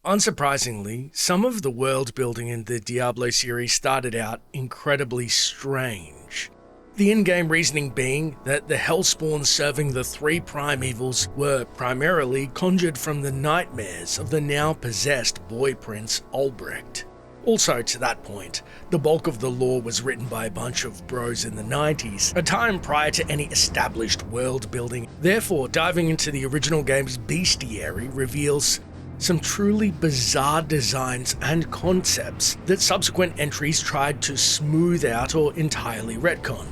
Unsurprisingly, some of the world building in the Diablo series started out incredibly strange. The in-game reasoning being that the Hellspawn serving the three primevals were primarily conjured from the nightmares of the now possessed boy prince Ulbricht. Also, to that point, the bulk of the lore was written by a bunch of bros in the 90s, a time prior to any established world building. Therefore, diving into the original game's bestiary reveals some truly bizarre designs and concepts that subsequent entries tried to smooth out or entirely retcon.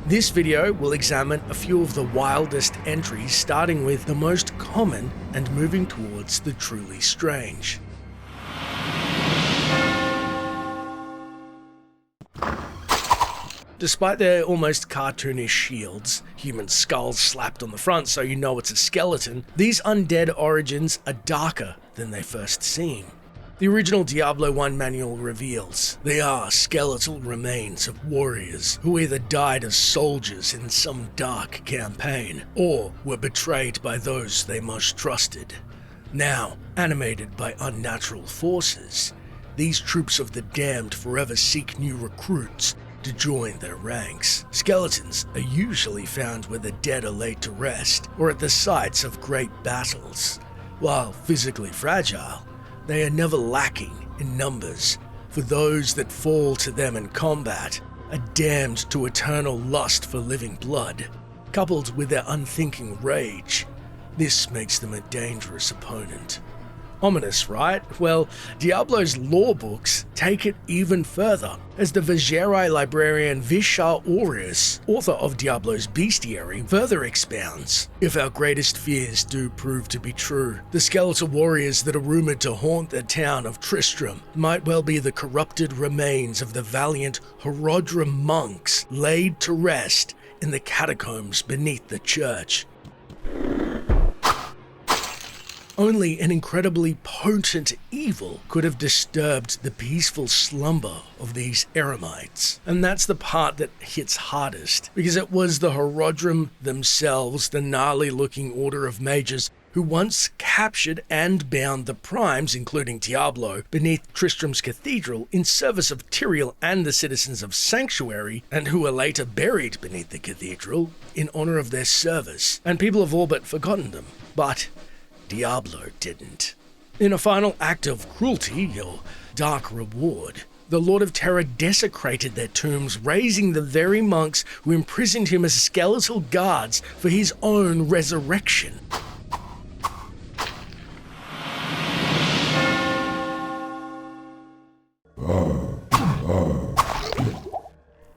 This video will examine a few of the wildest entries, starting with the most common and moving towards the truly strange. Despite their almost cartoonish shields, human skulls slapped on the front so you know it's a skeleton, these undead origins are darker than they first seem. The original Diablo 1 manual reveals they are skeletal remains of warriors who either died as soldiers in some dark campaign or were betrayed by those they most trusted. Now, animated by unnatural forces, these troops of the damned forever seek new recruits to join their ranks. Skeletons are usually found where the dead are laid to rest or at the sites of great battles. While physically fragile, they are never lacking in numbers, for those that fall to them in combat are damned to eternal lust for living blood. Coupled with their unthinking rage, this makes them a dangerous opponent. Ominous, right? Well, Diablo's lore books take it even further, as the Vigerai librarian Vishal Aureus, author of Diablo's bestiary, further expounds. If our greatest fears do prove to be true, the skeletal warriors that are rumored to haunt the town of Tristram might well be the corrupted remains of the valiant Horodrim monks laid to rest in the catacombs beneath the church. Only an incredibly potent evil could have disturbed the peaceful slumber of these eremites. And that's the part that hits hardest, because it was the Horodrim themselves, the gnarly-looking order of mages, who once captured and bound the primes, including Diablo, beneath Tristram's cathedral in service of Tyrael and the citizens of Sanctuary, and who were later buried beneath the cathedral in honor of their service. And people have all but forgotten them. But Diablo didn't. In a final act of cruelty, or dark reward, the Lord of Terror desecrated their tombs, raising the very monks who imprisoned him as skeletal guards for his own resurrection.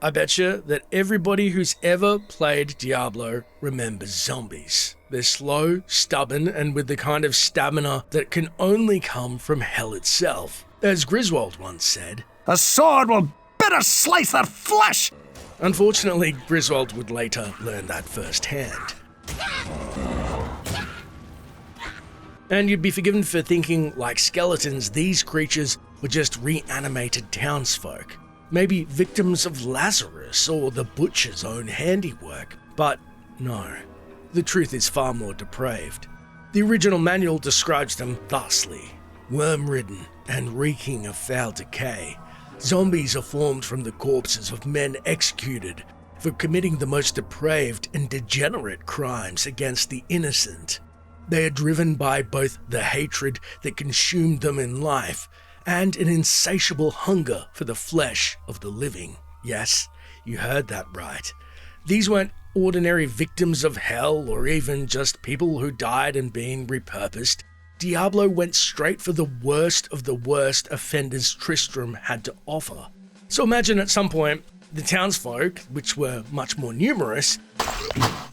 I betcha that everybody who's ever played Diablo remembers zombies. They're slow, stubborn, and with the kind of stamina that can only come from hell itself. As Griswold once said, "A sword will better slice their flesh!" Unfortunately, Griswold would later learn that firsthand. And you'd be forgiven for thinking, like skeletons, these creatures were just reanimated townsfolk. Maybe victims of Lazarus or the butcher's own handiwork. But no, the truth is far more depraved. The original manual describes them thusly: worm-ridden and reeking of foul decay, zombies are formed from the corpses of men executed for committing the most depraved and degenerate crimes against the innocent. They are driven by both the hatred that consumed them in life and an insatiable hunger for the flesh of the living. Yes, you heard that right. These weren't ordinary victims of hell or even just people who died and being repurposed. Diablo went straight for the worst of the worst offenders Tristram had to offer. So imagine at some point, the townsfolk, which were much more numerous,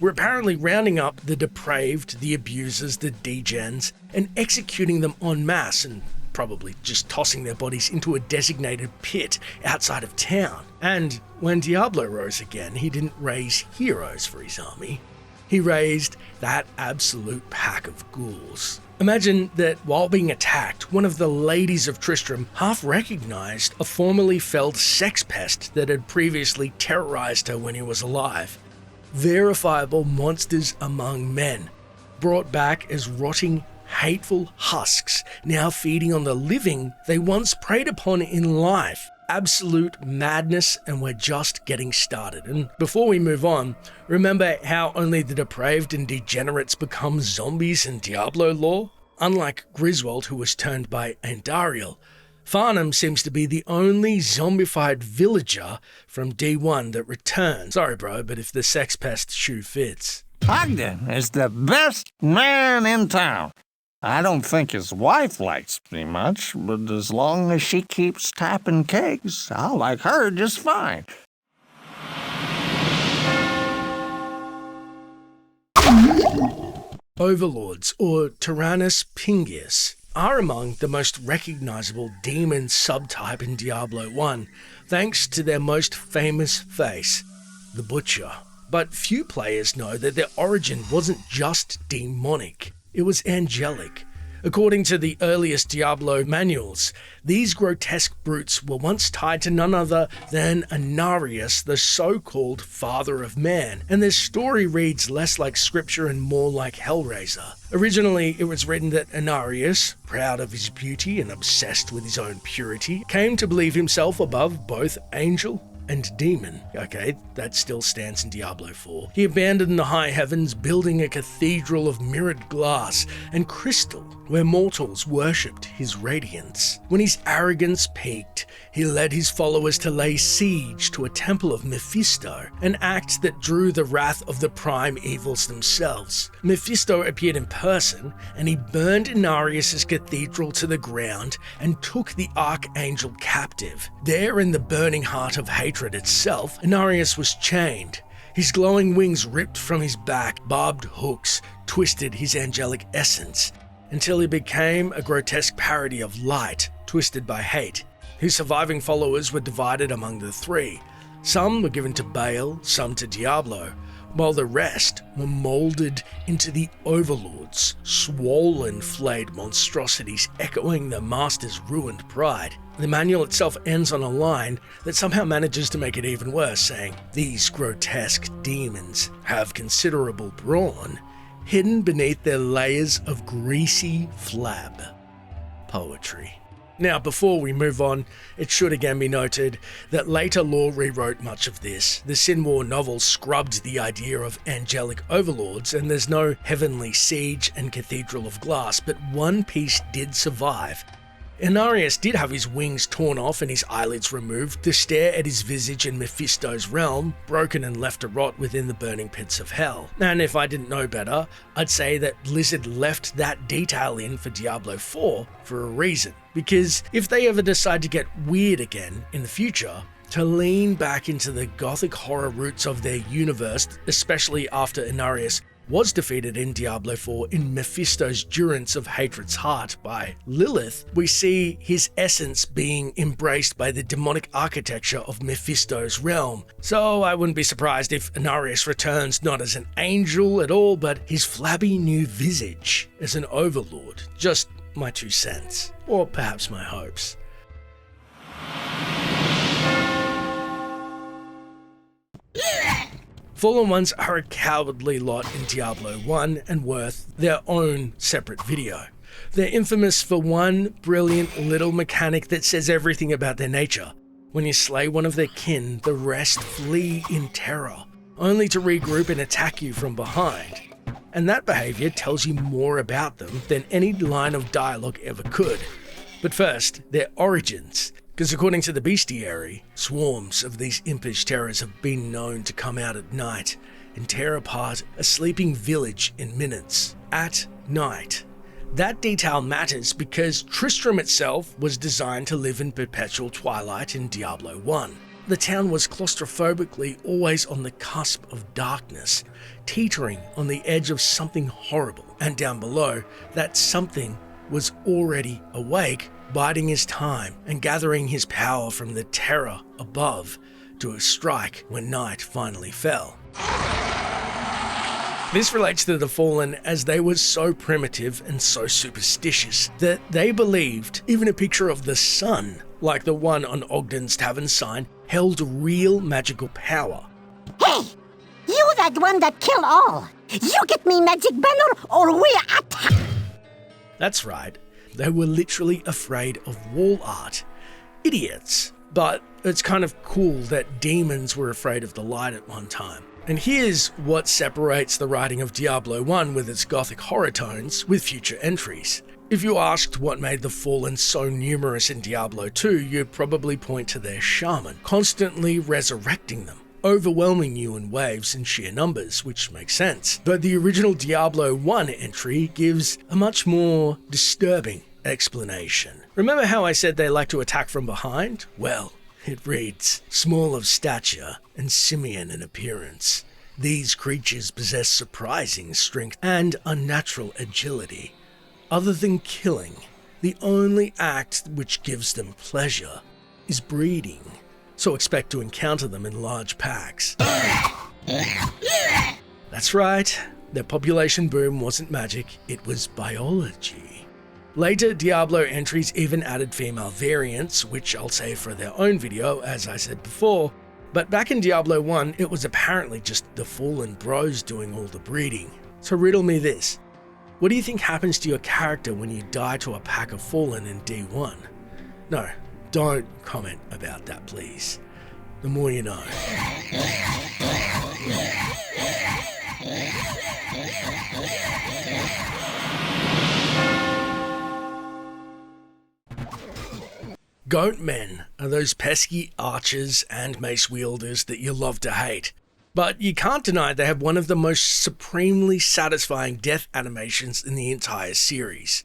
were apparently rounding up the depraved, the abusers, the degens, and executing them en masse, and probably just tossing their bodies into a designated pit outside of town. And when Diablo rose again, he didn't raise heroes for his army. He raised that absolute pack of ghouls. Imagine that while being attacked, one of the ladies of Tristram half recognized a formerly felled sex pest that had previously terrorized her when he was alive. Verifiable monsters among men, brought back as rotting, hateful husks now feeding on the living they once preyed upon in life. Absolute madness, and we're just getting started. And before we move on, remember how only the depraved and degenerates become zombies in Diablo lore? Unlike Griswold, who was turned by Andariel, Farnham seems to be the only zombified villager from D1 that returns. Sorry bro, but if the sex pest shoe fits. Ogden is the best man in town. I don't think his wife likes me much, but as long as she keeps tapping kegs, I'll like her just fine. Overlords, or Tyrannus Pingius, are among the most recognizable demon subtype in Diablo 1, thanks to their most famous face, the Butcher. But few players know that their origin wasn't just demonic, it was angelic. According to the earliest Diablo manuals, these grotesque brutes were once tied to none other than Inarius, the so-called Father of Man, and their story reads less like scripture and more like Hellraiser. Originally, it was written that Inarius, proud of his beauty and obsessed with his own purity, came to believe himself above both angel and demon. Okay, that still stands in Diablo 4. He abandoned the high heavens, building a cathedral of mirrored glass and crystal where mortals worshipped his radiance. When his arrogance peaked, he led his followers to lay siege to a temple of Mephisto, an act that drew the wrath of the prime evils themselves. Mephisto appeared in person, and he burned Inarius' cathedral to the ground and took the archangel captive. There in the burning heart of hatred itself, Inarius was chained. His glowing wings ripped from his back, barbed hooks twisted his angelic essence, until he became a grotesque parody of light, twisted by hate. His surviving followers were divided among the three. Some were given to Baal, some to Diablo, while the rest were molded into the Overlords, swollen, flayed monstrosities echoing the Master's ruined pride. The manual itself ends on a line that somehow manages to make it even worse, saying, "These grotesque demons have considerable brawn, hidden beneath their layers of greasy flab." Poetry. Now, before we move on, it should again be noted that later lore rewrote much of this. The Sin War novel scrubbed the idea of angelic overlords, and there's no heavenly siege and cathedral of glass, but one piece did survive. Inarius did have his wings torn off and his eyelids removed to stare at his visage in Mephisto's realm, broken and left to rot within the burning pits of hell. And if I didn't know better, I'd say that Blizzard left that detail in for Diablo 4 for a reason. Because if they ever decide to get weird again in the future, to lean back into the gothic horror roots of their universe, especially after Inarius was defeated in Diablo 4 in Mephisto's Durance of Hatred's Heart by Lilith, we see his essence being embraced by the demonic architecture of Mephisto's realm. So I wouldn't be surprised if Inarius returns not as an angel at all, but his flabby new visage as an overlord. Just my 2 cents. Or perhaps my hopes. Fallen Ones are a cowardly lot in Diablo 1 and worth their own separate video. They're infamous for one brilliant little mechanic that says everything about their nature. When you slay one of their kin, the rest flee in terror, only to regroup and attack you from behind. And that behavior tells you more about them than any line of dialogue ever could. But first, their origins. Because according to the bestiary, swarms of these impish terrors have been known to come out at night and tear apart a sleeping village in minutes. At night. That detail matters because Tristram itself was designed to live in perpetual twilight in Diablo 1. The town was claustrophobically always on the cusp of darkness, teetering on the edge of something horrible. And down below, that something was already awake, biding his time and gathering his power from the terror above to strike when night finally fell. This relates to the Fallen as they were so primitive and so superstitious that they believed even a picture of the sun, like the one on Ogden's tavern sign, held real magical power. Hey! You that one that kill all! You get me magic banner or we attack! That's right, they were literally afraid of wall art. Idiots. But it's kind of cool that demons were afraid of the light at one time. And here's what separates the writing of Diablo 1 with its gothic horror tones with future entries. If you asked what made the Fallen so numerous in Diablo 2, you'd probably point to their shaman, constantly resurrecting them, overwhelming you in waves and sheer numbers, which makes sense. But the original Diablo 1 entry gives a much more disturbing explanation. Remember how I said they like to attack from behind? Well, it reads, small of stature and simian in appearance. These creatures possess surprising strength and unnatural agility. Other than killing, the only act which gives them pleasure is breeding. So expect to encounter them in large packs. That's right, their population boom wasn't magic, it was biology. Later Diablo entries even added female variants, which I'll save for their own video, as I said before, but back in Diablo 1, it was apparently just the Fallen Bros doing all the breeding. So riddle me this. What do you think happens to your character when you die to a pack of Fallen in D1? No, don't comment about that, please. The more you know. Goatmen are those pesky archers and mace wielders that you love to hate. But you can't deny they have one of the most supremely satisfying death animations in the entire series.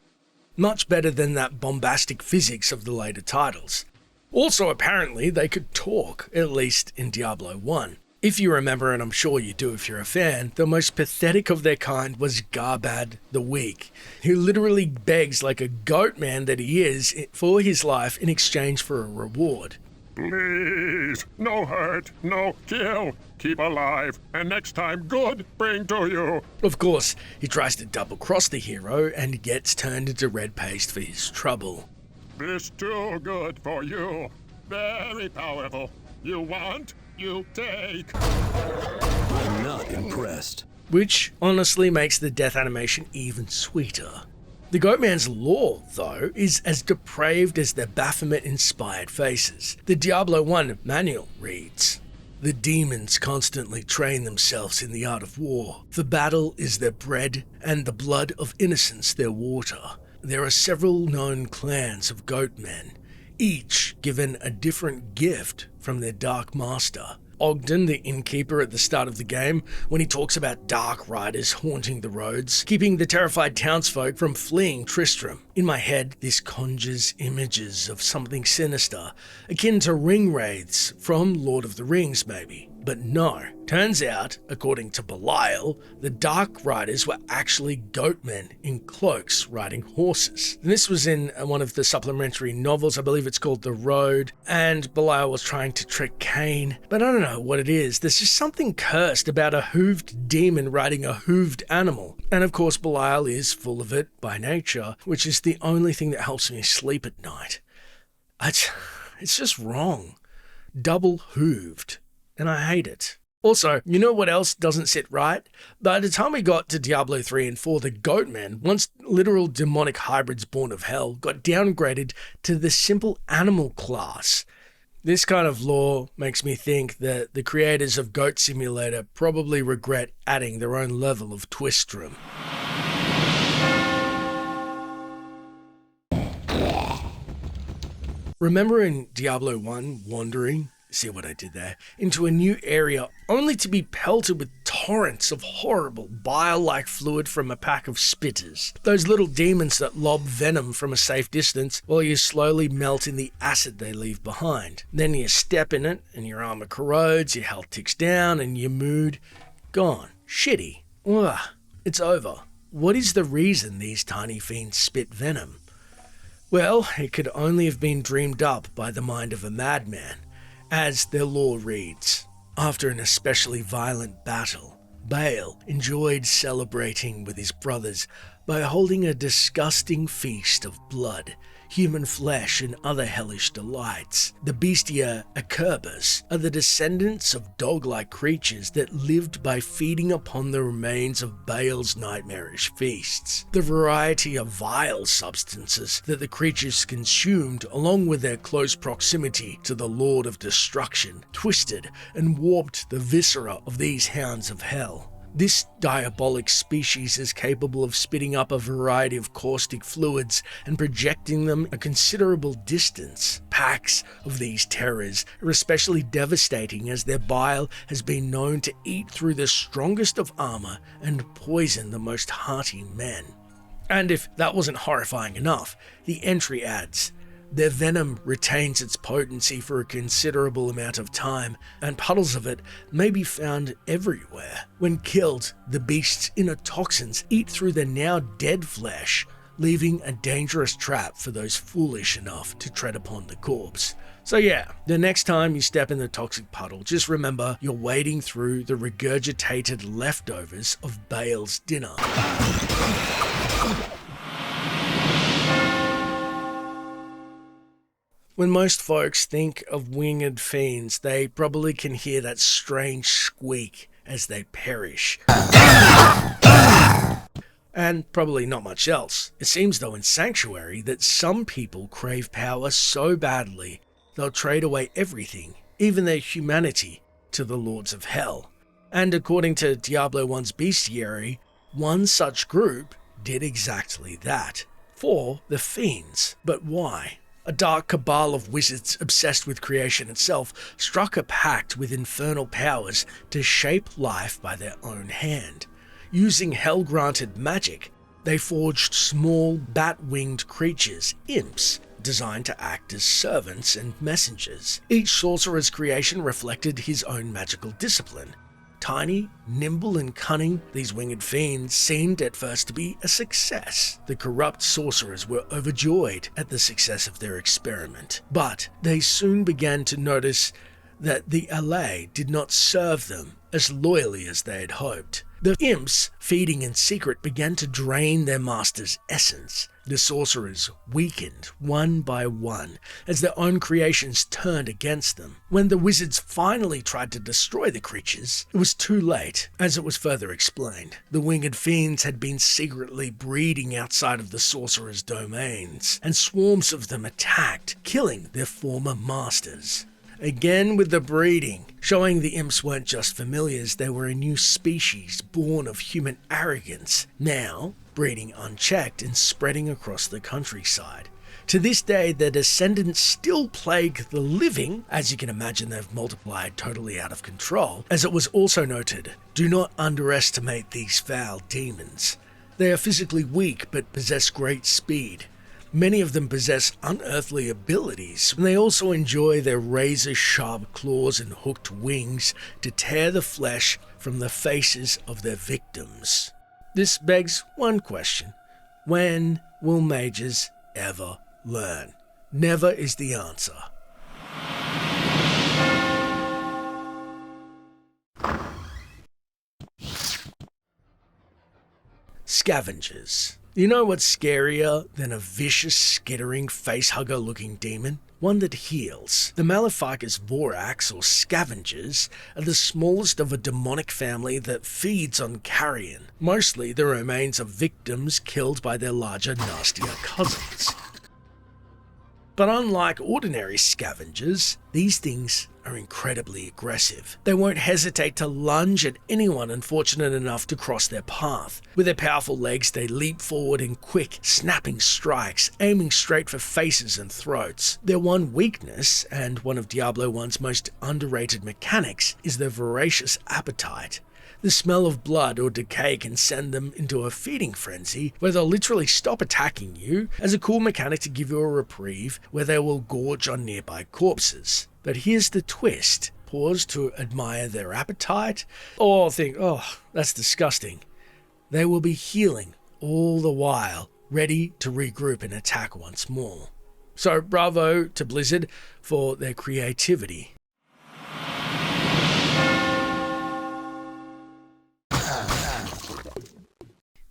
Much better than that bombastic physics of the later titles. Also, apparently, they could talk, at least in Diablo 1. If you remember, and I'm sure you do if you're a fan, the most pathetic of their kind was Garbad the Weak, who literally begs like a goat man that he is for his life in exchange for a reward. Please, no hurt, no kill, keep alive, and next time good bring to you. Of course, he tries to double-cross the hero and gets turned into red paste for his trouble. This too good for you, very powerful. You want, you take. I'm not impressed. Which honestly makes the death animation even sweeter. The Goatman's lore, though, is as depraved as their Baphomet-inspired faces. The Diablo 1 manual reads, "The demons constantly train themselves in the art of war. For battle is their bread, and the blood of innocence their water. There are several known clans of Goatmen, each given a different gift from their Dark Master. Ogden, the innkeeper at the start of the game, when he talks about dark riders haunting the roads, keeping the terrified townsfolk from fleeing Tristram. In my head, this conjures images of something sinister, akin to ring wraiths from Lord of the Rings maybe. But no, turns out, according to Belial, the Dark Riders were actually goatmen in cloaks riding horses. And this was in one of the supplementary novels, I believe it's called The Road, and Belial was trying to trick Cain, but I don't know what it is. There's just something cursed about a hooved demon riding a hooved animal. And of course Belial is full of it by nature, which is the only thing that helps me sleep at night. It's just wrong. Double hooved. And I hate it. Also, you know what else doesn't sit right? By the time we got to Diablo 3 and 4, the Goatmen, once literal demonic hybrids born of hell, got downgraded to the simple animal class. This kind of lore makes me think that the creators of Goat Simulator probably regret adding their own level of Twistrum. Remember in Diablo 1, wandering? See what I did there? Into a new area, only to be pelted with torrents of horrible bile-like fluid from a pack of spitters. Those little demons that lob venom from a safe distance while you slowly melt in the acid they leave behind. Then you step in it and your armor corrodes, your health ticks down and your mood gone. Shitty. Ugh. It's over. What is the reason these tiny fiends spit venom? Well, it could only have been dreamed up by the mind of a madman. As their lore reads, after an especially violent battle, Baal enjoyed celebrating with his brothers by holding a disgusting feast of blood, human flesh and other hellish delights. The Bestia acerbus are the descendants of dog-like creatures that lived by feeding upon the remains of Baal's nightmarish feasts. The variety of vile substances that the creatures consumed, along with their close proximity to the Lord of Destruction, twisted and warped the viscera of these hounds of hell. This diabolic species is capable of spitting up a variety of caustic fluids and projecting them a considerable distance. Packs of these terrors are especially devastating, as their bile has been known to eat through the strongest of armor and poison the most hardy men. And if that wasn't horrifying enough, the entry adds, their venom retains its potency for a considerable amount of time, and puddles of it may be found everywhere. When killed, the beast's inner toxins eat through the now dead flesh, leaving a dangerous trap for those foolish enough to tread upon the corpse. So yeah, the next time you step in the toxic puddle, just remember you're wading through the regurgitated leftovers of Baal's dinner. When most folks think of winged fiends, they probably can hear that strange squeak as they perish. And probably not much else. It seems though in Sanctuary that some people crave power so badly they'll trade away everything, even their humanity, to the Lords of Hell. And according to Diablo 1's Bestiary, one such group did exactly that. For the Fiends. But why? A dark cabal of wizards obsessed with creation itself struck a pact with infernal powers to shape life by their own hand. Using hell-granted magic, they forged small, bat-winged creatures, imps, designed to act as servants and messengers. Each sorcerer's creation reflected his own magical discipline. Tiny, nimble and cunning, these winged fiends seemed at first to be a success. The corrupt sorcerers were overjoyed at the success of their experiment, but they soon began to notice that the allay did not serve them as loyally as they had hoped. The imps, feeding in secret, began to drain their master's essence. The sorcerers weakened one by one as their own creations turned against them. When the wizards finally tried to destroy the creatures, it was too late, as it was further explained. The winged fiends had been secretly breeding outside of the sorcerers' domains, and swarms of them attacked, killing their former masters. Again with the breeding, showing the imps weren't just familiars, they were a new species born of human arrogance, now breeding unchecked and spreading across the countryside. To this day, their descendants still plague the living. As you can imagine, they've multiplied totally out of control. As it was also noted, do not underestimate these foul demons. They are physically weak but possess great speed. Many of them possess unearthly abilities, and they also enjoy their razor-sharp claws and hooked wings to tear the flesh from the faces of their victims. This begs one question. When will mages ever learn? Never is the answer. Scavengers. You know what's scarier than a vicious, skittering, facehugger-looking demon? One that heals. The Maleficus Vorax, or Scavengers, are the smallest of a demonic family that feeds on carrion, mostly the remains of victims killed by their larger, nastier cousins. But unlike ordinary scavengers, these things are incredibly aggressive. They won't hesitate to lunge at anyone unfortunate enough to cross their path. With their powerful legs, they leap forward in quick, snapping strikes, aiming straight for faces and throats. Their one weakness, and one of Diablo 1's most underrated mechanics, is their voracious appetite. The smell of blood or decay can send them into a feeding frenzy where they'll literally stop attacking you as a cool mechanic to give you a reprieve, where they will gorge on nearby corpses. But here's the twist. Pause to admire their appetite, or think, oh, that's disgusting. They will be healing all the while, ready to regroup and attack once more. So bravo to Blizzard for their creativity.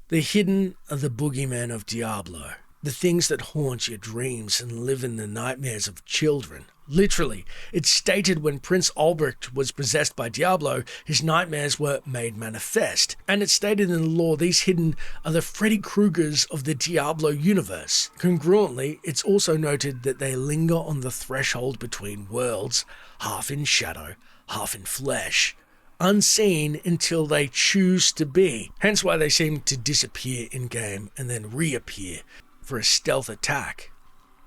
The hidden are the boogeymen of Diablo. the things that haunt your dreams and live in the nightmares of children. Literally, it's stated when Prince Albrecht was possessed by Diablo, his nightmares were made manifest. And it's stated in the lore these hidden are the Freddy Kruegers of the Diablo universe. Congruently, it's also noted that they linger on the threshold between worlds, half in shadow, half in flesh, unseen until they choose to be. Hence why they seem to disappear in-game and then reappear for a stealth attack.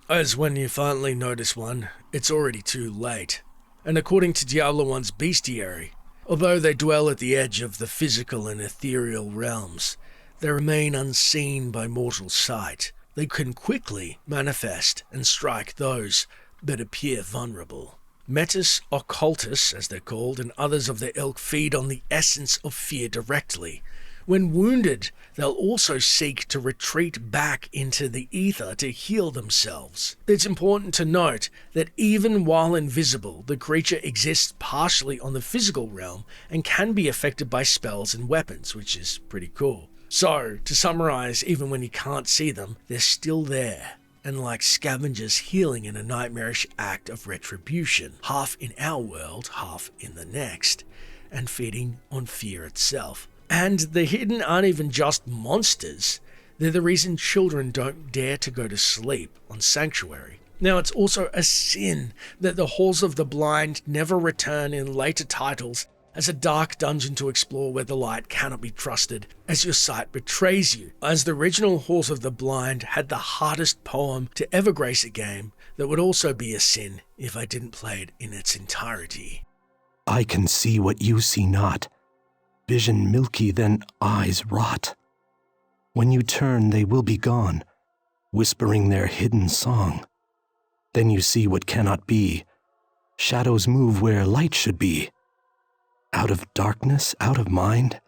As when you finally notice one, it's already too late. And according to Diablo 1's bestiary, although they dwell at the edge of the physical and ethereal realms, they remain unseen by mortal sight. They can quickly manifest and strike those that appear vulnerable. Metis Occultus, as they're called, and others of their ilk feed on the essence of fear directly. When wounded, they'll also seek to retreat back into the ether to heal themselves. It's important to note that even while invisible, the creature exists partially on the physical realm and can be affected by spells and weapons, which is pretty cool. So, to summarize, even when you can't see them, they're still there, and like scavengers healing in a nightmarish act of retribution, half in our world, half in the next, and feeding on fear itself. And the hidden aren't even just monsters, they're the reason children don't dare to go to sleep on Sanctuary. Now, it's also a sin that the Halls of the Blind never return in later titles as a dark dungeon to explore where the light cannot be trusted, as your sight betrays you, as the original Halls of the Blind had the hardest poem to ever grace a game that would also be a sin if I didn't play it in its entirety. I can see what you see not. Vision milky, then eyes rot. When you turn, they will be gone, whispering their hidden song. Then you see what cannot be. Shadows move where light should be. Out of darkness, out of mind,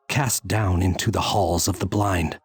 cast down into the halls of the blind.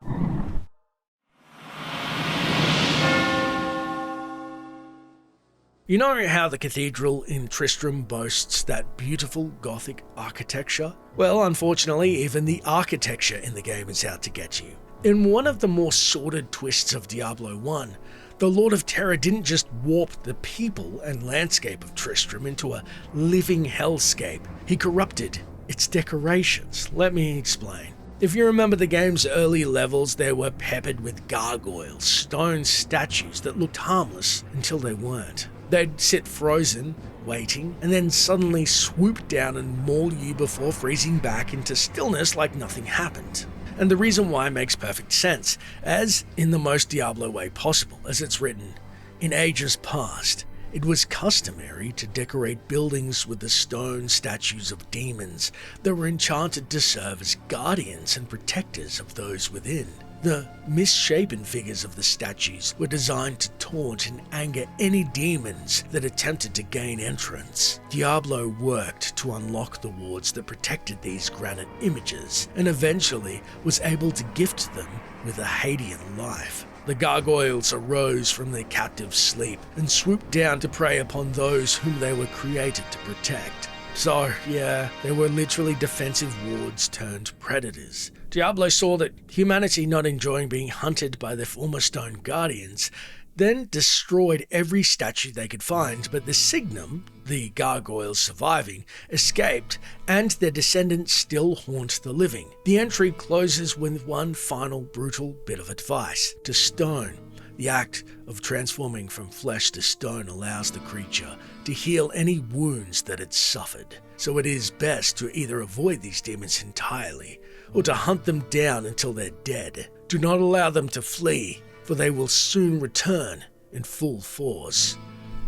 You know how the cathedral in Tristram boasts that beautiful Gothic architecture? Well, unfortunately, even the architecture in the game is out to get you. In one of the more sordid twists of Diablo 1, the Lord of Terror didn't just warp the people and landscape of Tristram into a living hellscape, he corrupted its decorations. Let me explain. If you remember the game's early levels, they were peppered with gargoyles, stone statues that looked harmless until they weren't. They'd sit frozen, waiting, and then suddenly swoop down and maul you before freezing back into stillness like nothing happened. And the reason why makes perfect sense, as in the most Diablo way possible, as it's written, in ages past, it was customary to decorate buildings with the stone statues of demons that were enchanted to serve as guardians and protectors of those within. The misshapen figures of the statues were designed to taunt and anger any demons that attempted to gain entrance. Diablo worked to unlock the wards that protected these granite images, and eventually was able to gift them with a Hadean life. The gargoyles arose from their captive sleep and swooped down to prey upon those whom they were created to protect. So, yeah, they were literally defensive wards turned predators. Diablo saw that humanity not enjoying being hunted by their former stone guardians, then destroyed every statue they could find, but the Signum, the gargoyles surviving, escaped, and their descendants still haunt the living. The entry closes with one final brutal bit of advice: to stone. The act of transforming from flesh to stone allows the creature to heal any wounds that it suffered, so it is best to either avoid these demons entirely, or to hunt them down until they're dead. Do not allow them to flee, for they will soon return in full force.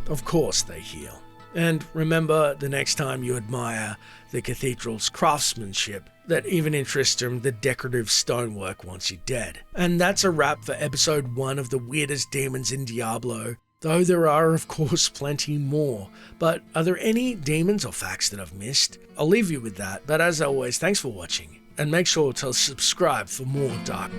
Of course they heal. And remember, the next time you admire the cathedral's craftsmanship, that even in Tristram, the decorative stonework wants you dead. And that's a wrap for episode 1 of the weirdest demons in Diablo, though there are of course plenty more. But are there any demons or facts that I've missed? I'll leave you with that, but as always, thanks for watching, and make sure to subscribe for more dark